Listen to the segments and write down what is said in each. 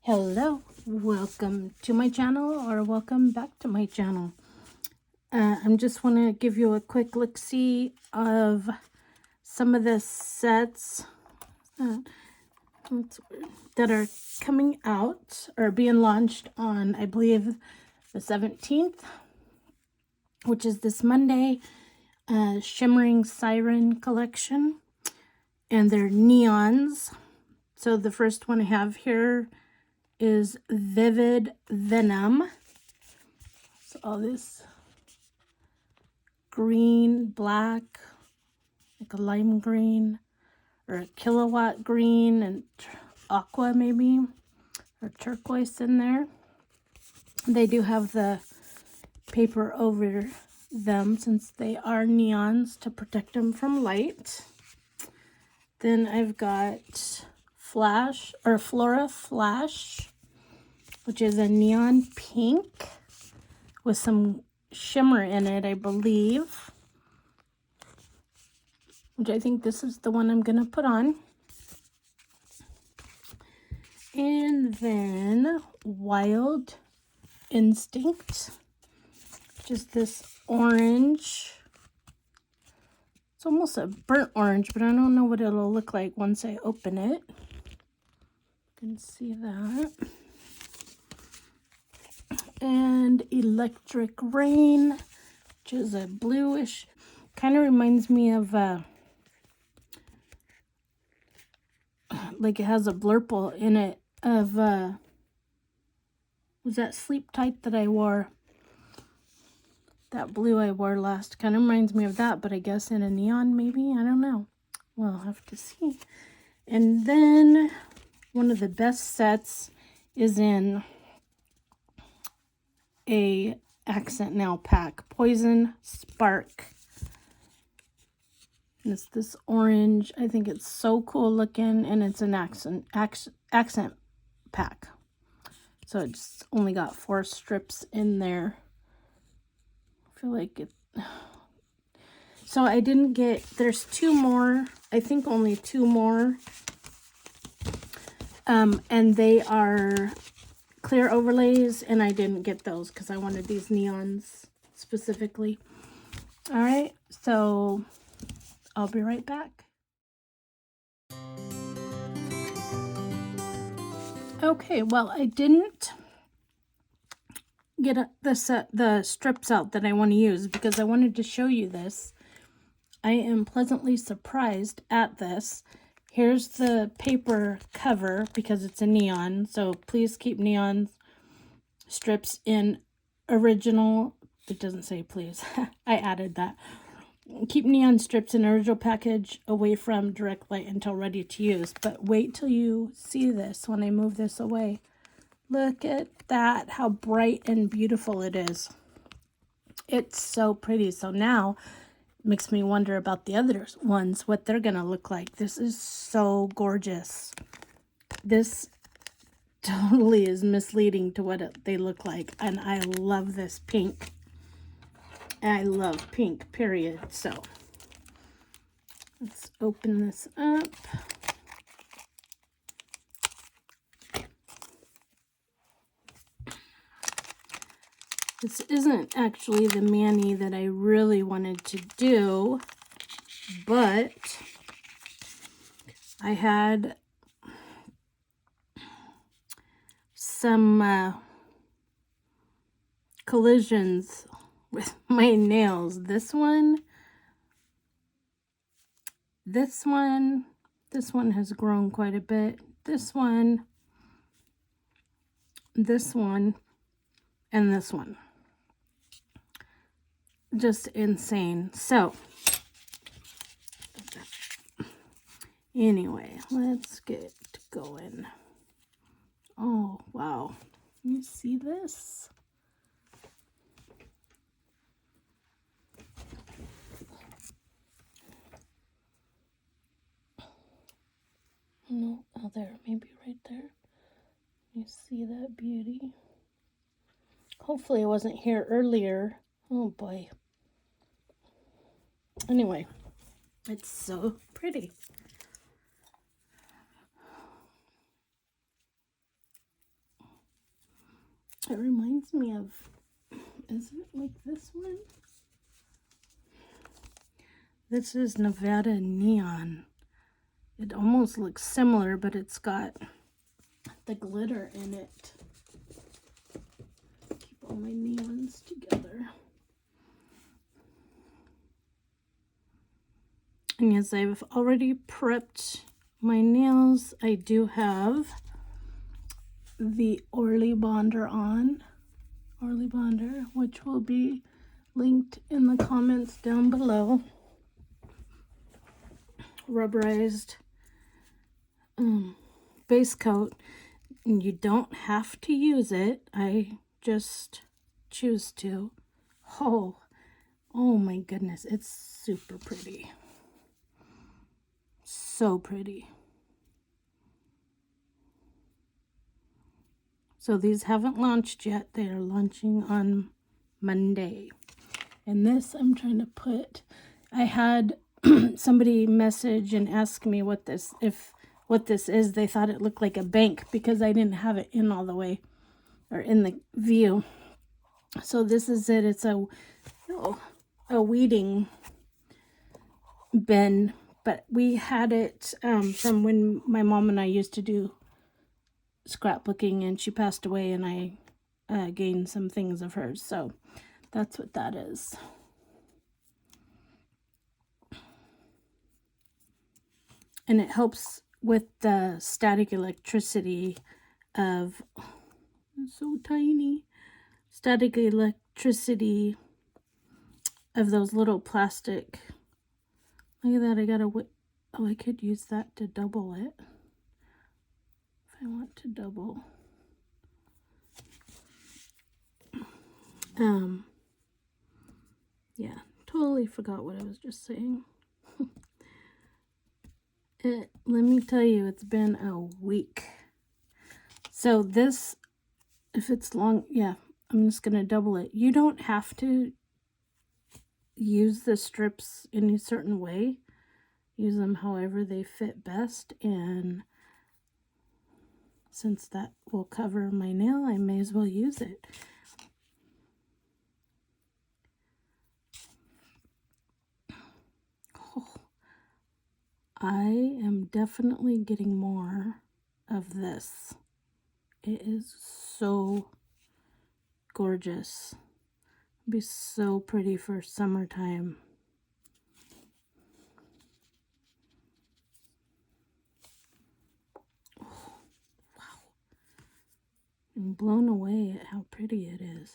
Hello, welcome to my channel or welcome back to my channel. I'm just want to give you a quick look-see of some of the sets that are coming out or being launched on, I believe, the 17th, which is this Monday. Shimmering Siren collection, and they're neons. So the first one I have here is Vivid Venom. So all this green, black, like a lime green, or a kilowatt green, and aqua maybe, or turquoise in there. They do have the paper over them since they are neons to protect them from light. Then I've got Flora Flash, which is a neon pink with some shimmer in it, I believe. Which I think this is the one I'm going to put on. And then Wild Instinct, which is this orange. It's almost a burnt orange, but I don't know what it'll look like once I open it. You can see that. And Electric Rain, which is a bluish, kind of reminds me of like it has a blurple in it of was that Sleep Tight that I wore, that blue I wore last, kind of reminds me of that, but I guess in a neon maybe, I don't know, we'll have to see. And then one of the best sets is in a accent nail pack, Poison Spark. And it's this orange. I think it's so cool looking, and it's an accent pack. So it's only got 4 strips in there. I feel like it. So I didn't get, there's 2 more, I think only 2 more. And they are clear overlays, and I didn't get those because I wanted these neons specifically. All right, so I'll be right back. Okay, well, I didn't get the strips out that I want to use because I wanted to show you this. I am pleasantly surprised at this. Here's the paper cover because it's a neon, so please keep neon strips in original. It doesn't say please. I added that. Keep neon strips in original package away from direct light until ready to use. But wait till you see this when I move this away. Look at that, how bright and beautiful it is. It's so pretty. So now makes me wonder about the other ones, what they're gonna look like. This is so gorgeous. This totally is misleading to what they look like, and I love this pink. I love pink, period. So let's open this up. This isn't actually the mani that I really wanted to do, but I had some collisions with my nails. This one has grown quite a bit. This one, and this one. Just insane. So anyway, let's get going. Oh wow, you see this? No, oh there, maybe right there. You see that beauty? Hopefully I wasn't here earlier. Oh boy. Anyway, it's so pretty. It reminds me of, is it like this one? This is Nevada Neon. It almost looks similar, but it's got the glitter in it. Keep all my neons together. And yes, I've already prepped my nails. I do have the Orly Bonder on. Orly Bonder, which will be linked in the comments down below. Rubberized base coat. And you don't have to use it. I just choose to. Oh my goodness. It's super pretty. So pretty. So these haven't launched yet. They are launching on Monday. And this I'm trying to put, I had somebody message and ask me what this is. They thought it looked like a bank because I didn't have it in all the way, or in the view. So this is it. It's a weeding bin, but we had it from when my mom and I used to do scrapbooking, and she passed away, and I gained some things of hers. So that's what that is. And it helps with the static electricity of, it's so tiny, static electricity of those little plastic. Look at that, I got I could use that to double it. If I want to double. Yeah, totally forgot what I was just saying. Let me tell you, it's been a week. So this, if it's long, yeah, I'm just going to double it. You don't have to use the strips in a certain way. Use them however they fit best. And since that will cover my nail, I may as well use it. I am definitely getting more of this. It is so gorgeous. It'll be so pretty for summertime. Oh, wow. I'm blown away at how pretty it is.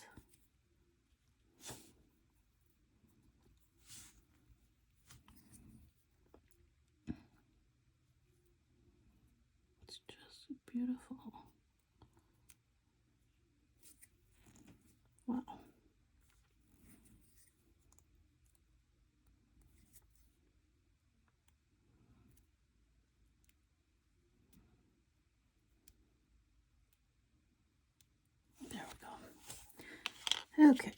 It's just beautiful. Wow. There we go. Okay.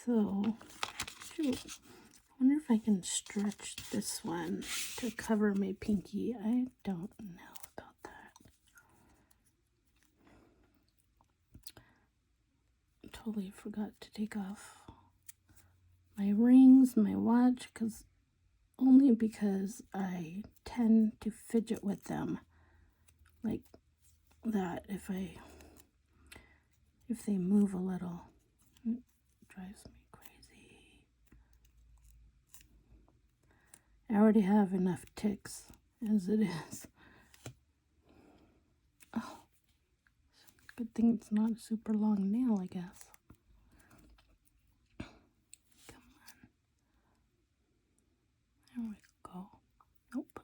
So, shoot. I wonder if I can stretch this one to cover my pinky. I don't know about that. Totally forgot to take off my rings, my watch, only because I tend to fidget with them like that. If they move a little, it drives me crazy. I already have enough ticks as it is. Oh, good thing it's not a super long nail, I guess. Come on. There we go. Nope.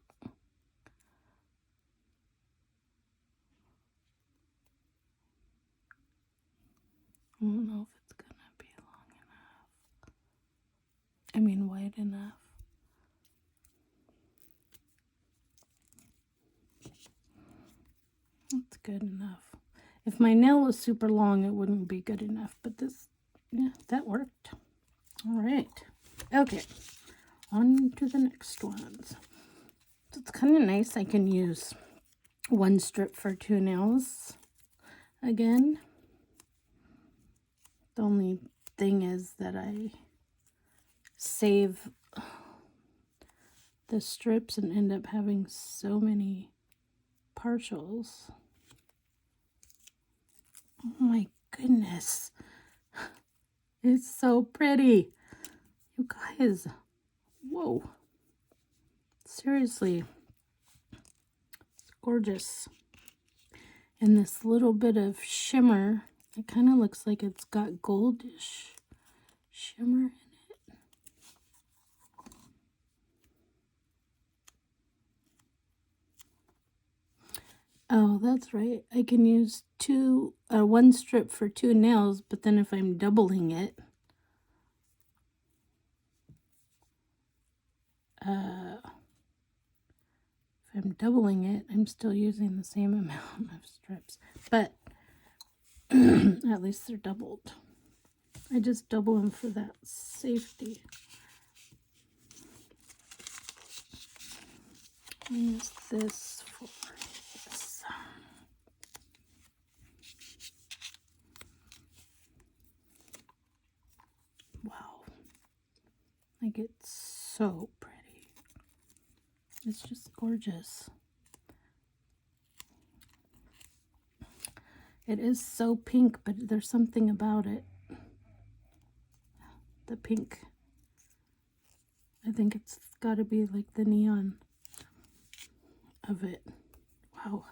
I don't know if it's gonna be long enough. I mean, wide enough. That's good enough. If my nail was super long, it wouldn't be good enough. But this, yeah, that worked. All right. Okay. On to the next ones. So it's kind of nice. I can use one strip for 2 nails. again. The only thing is that I save the strips and end up having so many partials. Oh my goodness. It's so pretty. You guys. Whoa. Seriously. It's gorgeous. And this little bit of shimmer, it kind of looks like it's got goldish shimmer in it. Oh, that's right. I can use one strip for 2 nails, but then if I'm doubling it, I'm still using the same amount of strips, but at least they're doubled. I just double them for that safety. Use this for this. Wow. Like, it's so pretty. It's just gorgeous. It is so pink, but there's something about it. The pink. I think it's got to be like the neon of it. Wow.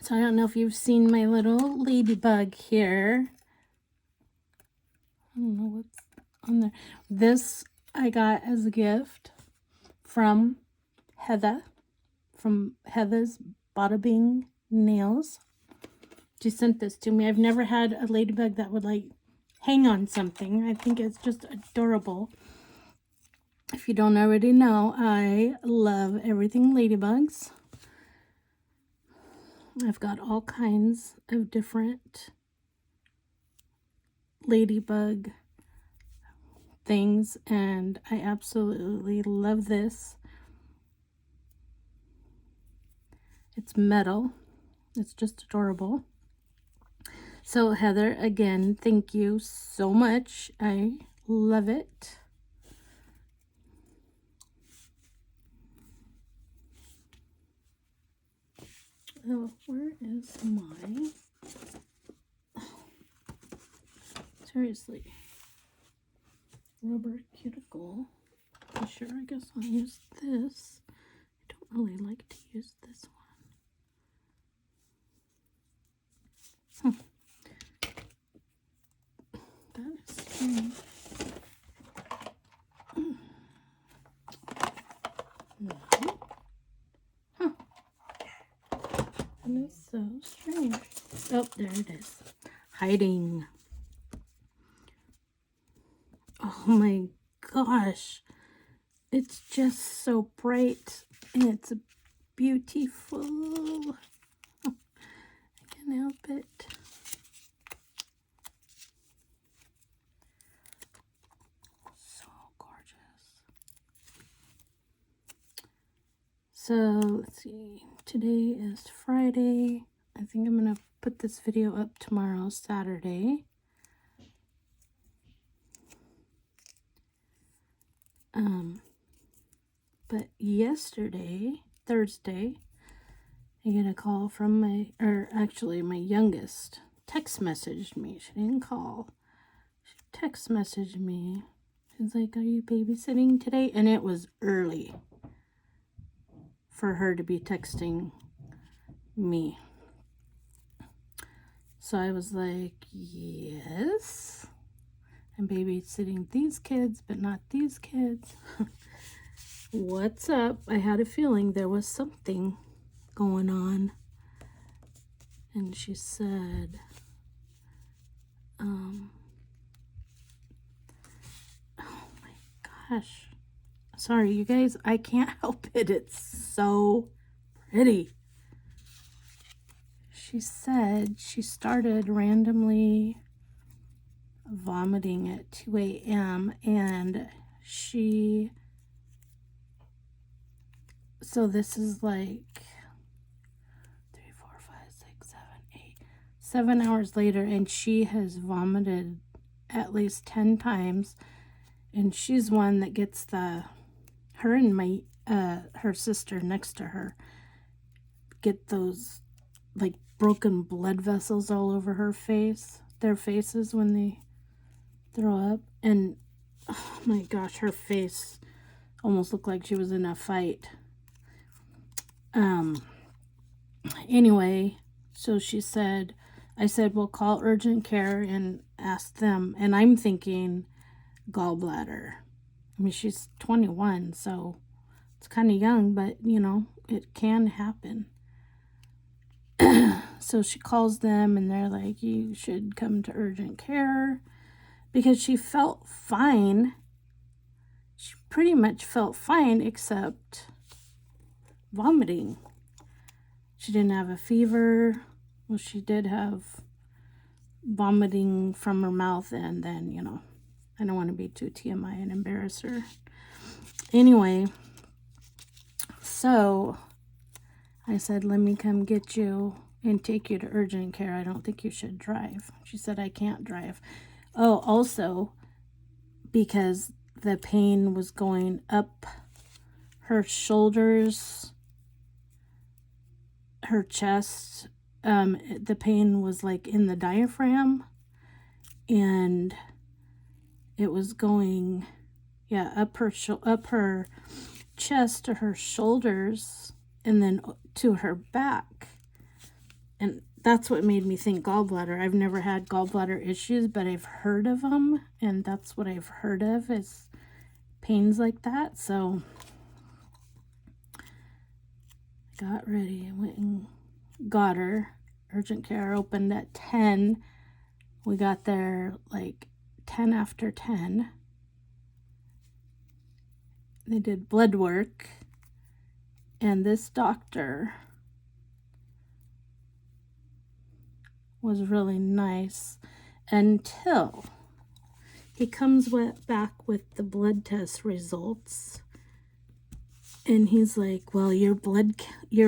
So I don't know if you've seen my little ladybug here. I don't know what's on there. This I got as a gift from Heather, from Heather's Bada Bing Nails. She sent this to me. I've never had a ladybug that would like hang on something. I think it's just adorable. If you don't already know, I love everything ladybugs. I've got all kinds of different ladybug things, and I absolutely love this. It's metal. It's just adorable. So Heather, again, thank you so much. I love it. Oh, where is my... Seriously. Rubber cuticle. Sure, I guess I'll use this. I don't really like to use this one. That is strange. No. That is so strange. Oh, there it is. Hiding. Oh my gosh. It's just so bright. And it's beautiful. I can't help it. So gorgeous. So let's see. Today is Friday. I think I'm going to put this video up tomorrow, Saturday. But yesterday, Thursday, I get a call from my youngest text messaged me. She didn't call. She text messaged me. She's like, "Are you babysitting today?" And it was early for her to be texting me. So I was like, yes, I'm babysitting these kids, but not these kids. What's up? I had a feeling there was something going on. And she said, oh my gosh. Sorry, you guys, I can't help it. It's so pretty. she said she started randomly vomiting at 2 a.m. and so this is like 3, 4, 5, 6, 7, 8, 7 hours later, and she has vomited at least 10 times. And she's one that gets her and her sister next to her get those like broken blood vessels all over their faces when they throw up. And oh my gosh, her face almost looked like she was in a fight. Anyway, so I said, well, call urgent care and ask them. And I'm thinking gallbladder. I mean, she's 21, so it's kind of young, but you know, it can happen. So she calls them and they're like, you should come to urgent care, because she felt fine. She pretty much felt fine except vomiting. She didn't have a fever. Well, she did have vomiting from her mouth, and then, you know, I don't want to be too TMI and embarrass her. Anyway, so I said, let me come get you and take you to urgent care. I don't think you should drive. She said, I can't drive. Oh, also, because the pain was going up her shoulders, her chest. The pain was like in the diaphragm, and it was going, up her chest to her shoulders, and then to her back. And that's what made me think gallbladder. I've never had gallbladder issues, but I've heard of them, and that's what I've heard of, is pains like that. So got ready, went and got her. Urgent care opened at 10. We got there like 10 after 10. They did blood work, and this doctor was really nice until he comes back with the blood test results, and he's like, well, your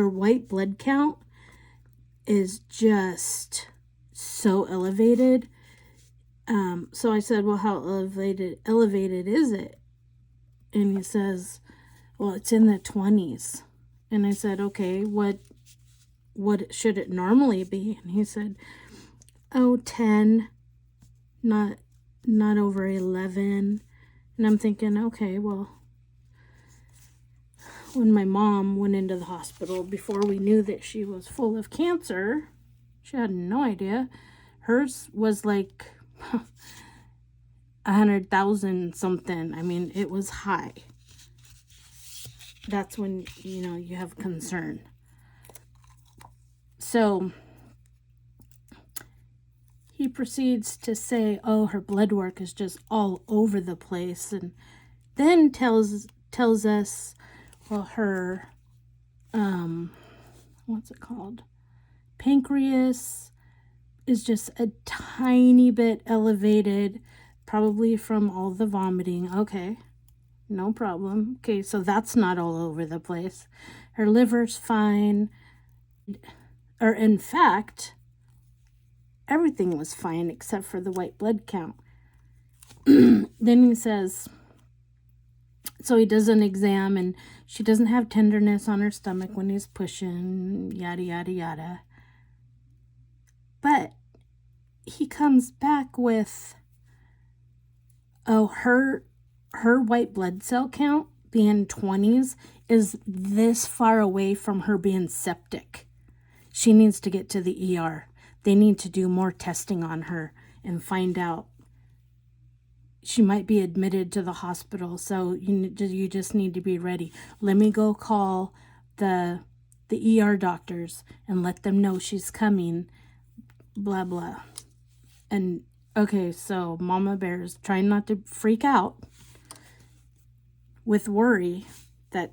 white blood count is just so elevated. So I said, well, how elevated is it? And he says, well, it's in the 20s. And I said, okay, what should it normally be? And he said, oh, 10, not over 11. And I'm thinking, okay, well, when my mom went into the hospital, before we knew that she was full of cancer, she had no idea. Hers was like 100,000 something. I mean, it was high. That's when, you know, you have concern. So he proceeds to say, oh, her blood work is just all over the place, and then tells us, well, her what's it called, pancreas is just a tiny bit elevated, probably from all the vomiting. Okay, no problem. Okay, so that's not all over the place. Her liver's fine, or in fact, everything was fine except for the white blood count. Then he says, so he does an exam, and she doesn't have tenderness on her stomach when he's pushing, yada, yada, yada. But he comes back with, oh, her white blood cell count being 20s is this far away from her being septic. She needs to get to the ER. They need to do more testing on her and find out. She might be admitted to the hospital, so you just need to be ready. Let me go call the ER doctors and let them know she's coming, blah, blah. And, okay, so Mama Bear is trying not to freak out with worry that,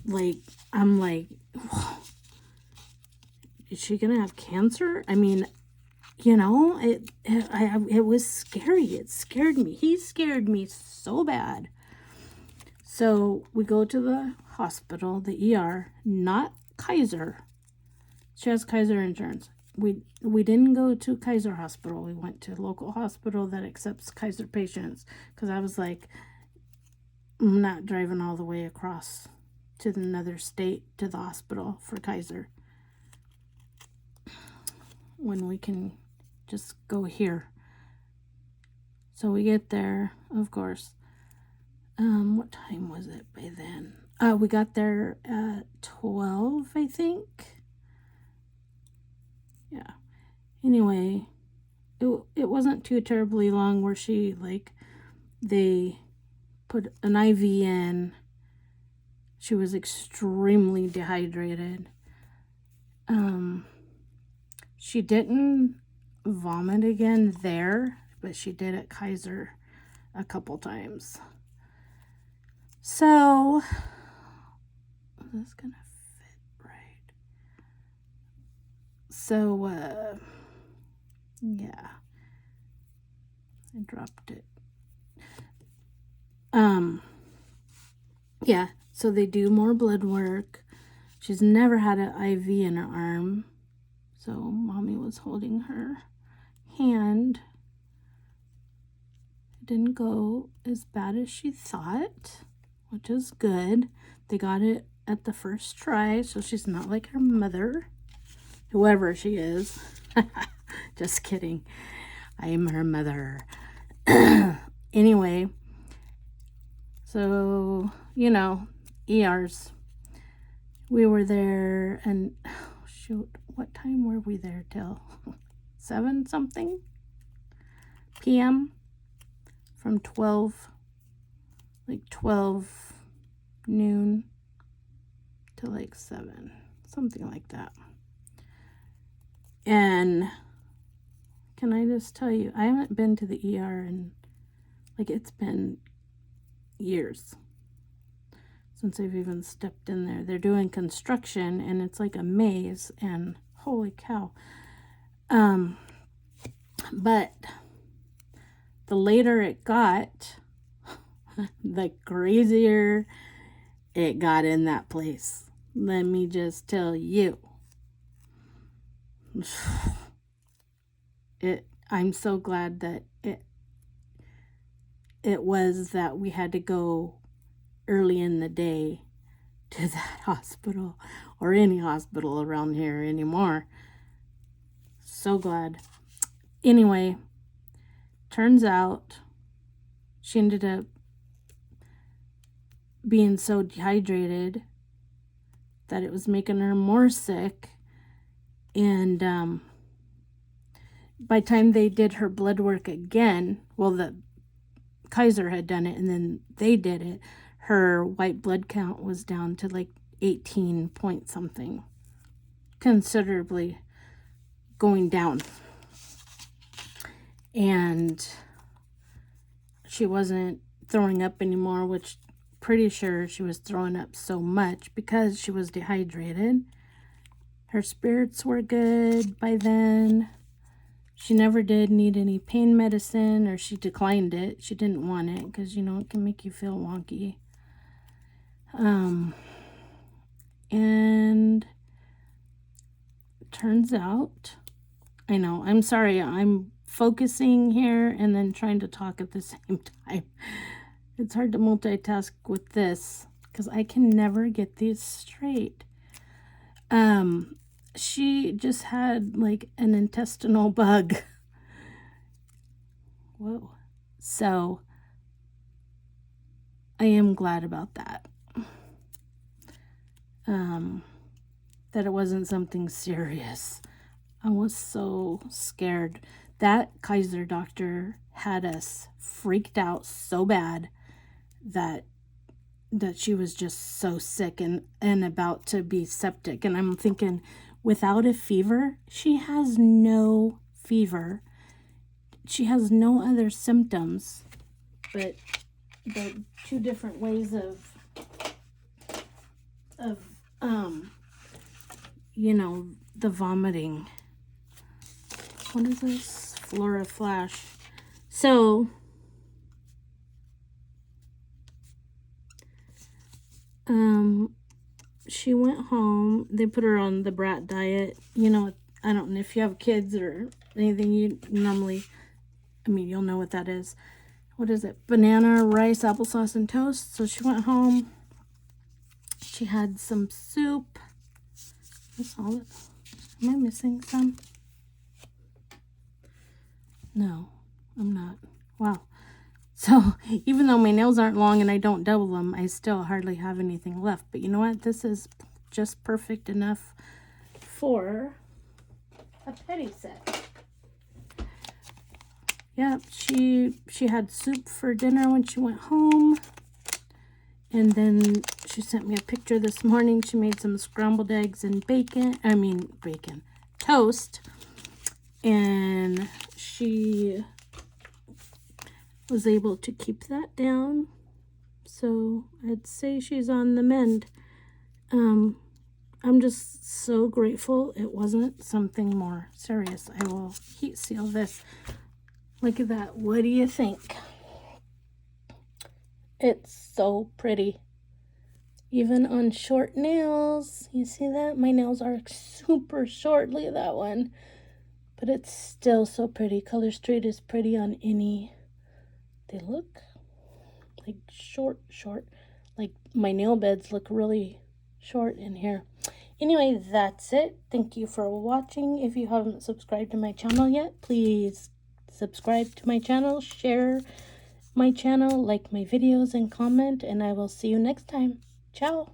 like, I'm like, is she gonna have cancer? I mean, you know, it was scary. It scared me. He scared me so bad. So we go to the hospital, the ER, not Kaiser. She has Kaiser insurance. We didn't go to Kaiser Hospital. We went to a local hospital that accepts Kaiser patients, because I was like, I'm not driving all the way across to another state to the hospital for Kaiser when we can just go here. So we get there, of course. What time was it by then? We got there at 12, I think. Yeah. Anyway, it wasn't too terribly long where she, like, they put an IV in. She was extremely dehydrated. She didn't vomit again there, but she did at Kaiser a couple times. So, is this gonna fit right? So, yeah, I dropped it. Yeah, so they do more blood work. She's never had an IV in her arm, so Mommy was holding her hand. It didn't go as bad as she thought, which is good. They got it at the first try, so she's not like her mother, whoever she is. Just kidding. I am her mother. Anyway, so, you know, ERs. We were there, and shoot, what time were we there till? 7 something p.m. from 12 noon to like 7, something like that. And can I just tell you, I haven't been to the ER in, like, it's been years since I've even stepped in there. They're doing construction, and it's like a maze, and holy cow. But the later it got, the crazier it got in that place. Let me just tell you. I'm so glad that it was that we had to go early in the day to that hospital, or any hospital around here anymore. So glad. Anyway, turns out she ended up being so dehydrated that it was making her more sick. And by the time they did her blood work again, well, the Kaiser had done it and then they did it, her white blood count was down to like 18 point something, considerably going down. And she wasn't throwing up anymore, which pretty sure she was throwing up so much because she was dehydrated. Her spirits were good by then. She never did need any pain medicine, or she declined it. She didn't want it because, you know, it can make you feel wonky. And it turns out, I know, I'm sorry, I'm focusing here and then trying to talk at the same time. It's hard to multitask with this because I can never get these straight. She just had like an intestinal bug. Whoa. So I am glad about that. That it wasn't something serious. I was so scared. That Kaiser doctor had us freaked out so bad that she was just so sick and about to be septic. And I'm thinking, without a fever, she has no fever. She has no other symptoms, but the two different ways of you know, the vomiting. What is this? Flora Flash. So, she went home. They put her on the brat diet. You know, I don't know if you have kids or anything, you normally, I mean, you'll know what that is. What is it? Banana, rice, applesauce, and toast. So she went home. She had some soup. That's all it. Am I missing some? No, I'm not. Wow. So even though my nails aren't long and I don't double them, I still hardly have anything left. But you know what? This is just perfect enough for a petty set. Yeah, she had soup for dinner when she went home. And then she sent me a picture this morning. She made some scrambled eggs and toast. And she was able to keep that down. So I'd say she's on the mend. I'm just so grateful it wasn't something more serious. I will heat seal this. Look at that. What do you think? It's so pretty. Even on short nails. You see that? My nails are super short. Look at that one. But it's still so pretty. Color Street is pretty on any. They look like short. Like my nail beds look really short in here. Anyway, that's it. Thank you for watching. If you haven't subscribed to my channel yet, please subscribe to my channel, share my channel, like my videos, and comment. And I will see you next time. Ciao.